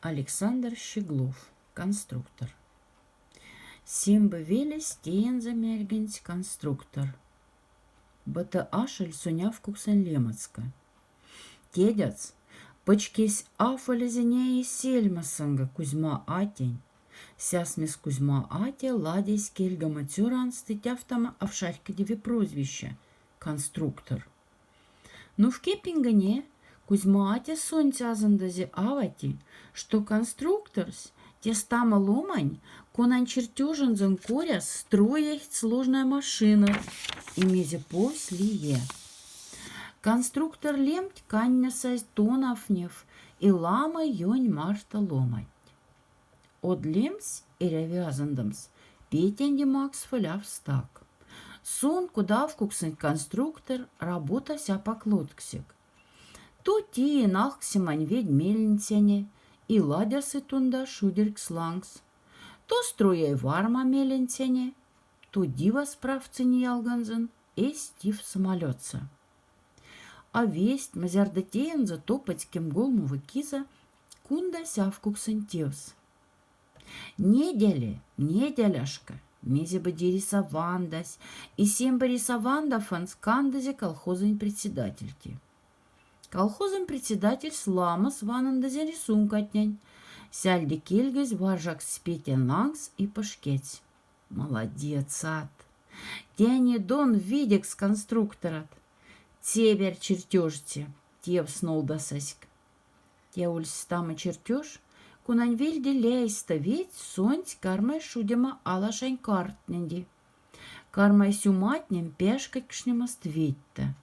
Александр Щеглов, конструктор. Симбы велес тиенза мергенс конструктор. Бата ашель суняв куксен лемацка. Тедяц, почкесь афалезене и сельмасанга Кузьма Атень. Сясмес Кузьма Ате ладейс кельга матюран стытявтама авшарькадеве прозвище конструктор. Ну в кепингане Кузьма Ате сонцязандазе авати, что конструкторс те стама ломань, конан чертежензен коряс строя сложная машина, и мезе послие. Конструктор лемть каньня сайз тонафнев, и лама йонь марта ломать. Од лемс и ревязандамс, петенди макс фаляв стак. Сон кудав куксен конструктор работа ся поклотксик. Тут и нахксимань ведь мельницене, и ладясы тунда шудеркс лангс. То строяй варма мельницене, то дива справцени ялганзен, и стив самолетца. А весть мазярдатеенза топать кем голмува киза, кунда сявкуксен тевс. Неделяшка, мезе бы дерисовандась, и сем бы рисовандафан скандазе колхозен председательти. Колхозен председатель сламас ванандазе рисункатнянь, сяльди кельгез варжак спетен лангс и пашкеть. Молодец, ад! Тяни дон видекс конструкторат. Тебер чертежте, тев снул досаськ. Те ульс тама чертеж, кунань вельди лейста ведь сонть кармай шудема алашань картненди. Кармай сюматнем пешкакшнема ствитта.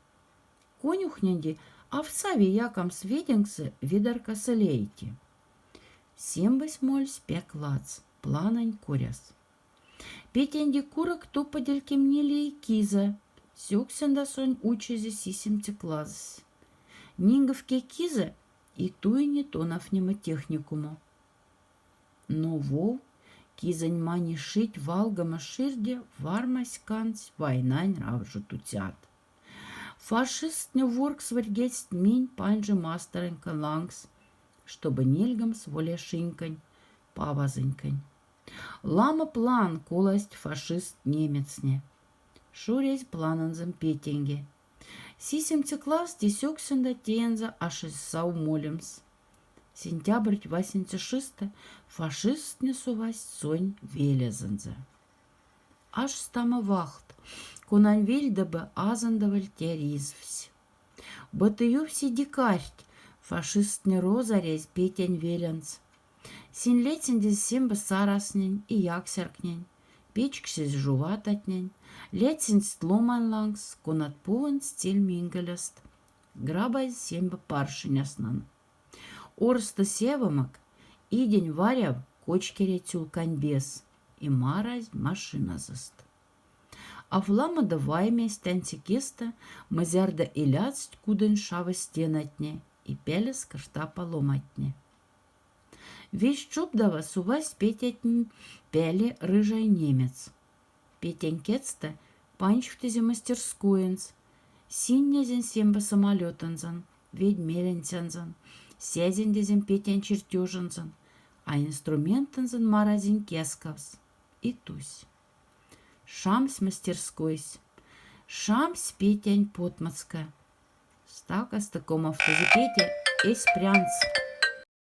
Конюхненди овцави якам сведенгсы видарка салейти. Сембась моль спек лац, планань куряс. Петенди курок то подельки мнели и киза, сёксенда сонь учезе сисемте клазс. Нинговке киза и ту и не то нафнемотехникуму. Но вов, кизань мани шить валгама ширде, вармась канц, войнань равжу тутят. Фашист не ворк сваргесть минь панжи мастеренка лангс, чтобы нельгам с волешинькань, павазынькань. Лама план куласть фашист немецне. Шуресь плананзам петенге. Сисемте класс тесёксенда тенза аж из саумолемс. Сентябрь 86 фашист не сувась сонь велезанза. Аж стама вахт, кунань вельдабы азандаваль терізвсь. Батыю все дикарь, фашист не розарез петень веленц. Син летендез сембы сараснень и яксеркнень, печксез жувататнень, летсен стломан лангс, кунат пуан стиль мингалест, грабай сембы паршиняснан. Орста севамак, идень варяв кочкере тюлканьбес, и маразь машина заст. А влама давай месть антикеста, мазярда иляцть куден шава стенатне, и пелес кашта поломатне. Весь чубдава сувась петятн пели рыжай немец. Петенькецта панчвтезе мастерскуенц, синнезен семба самолетанзан, ведьмеленцянзан, сезендезен петен чертежензан, а инструментанзан маразин кесковс и тусь. Шамс мастерскойсь, шамс петень потмацка. Стака с таком автозапете эс прянц.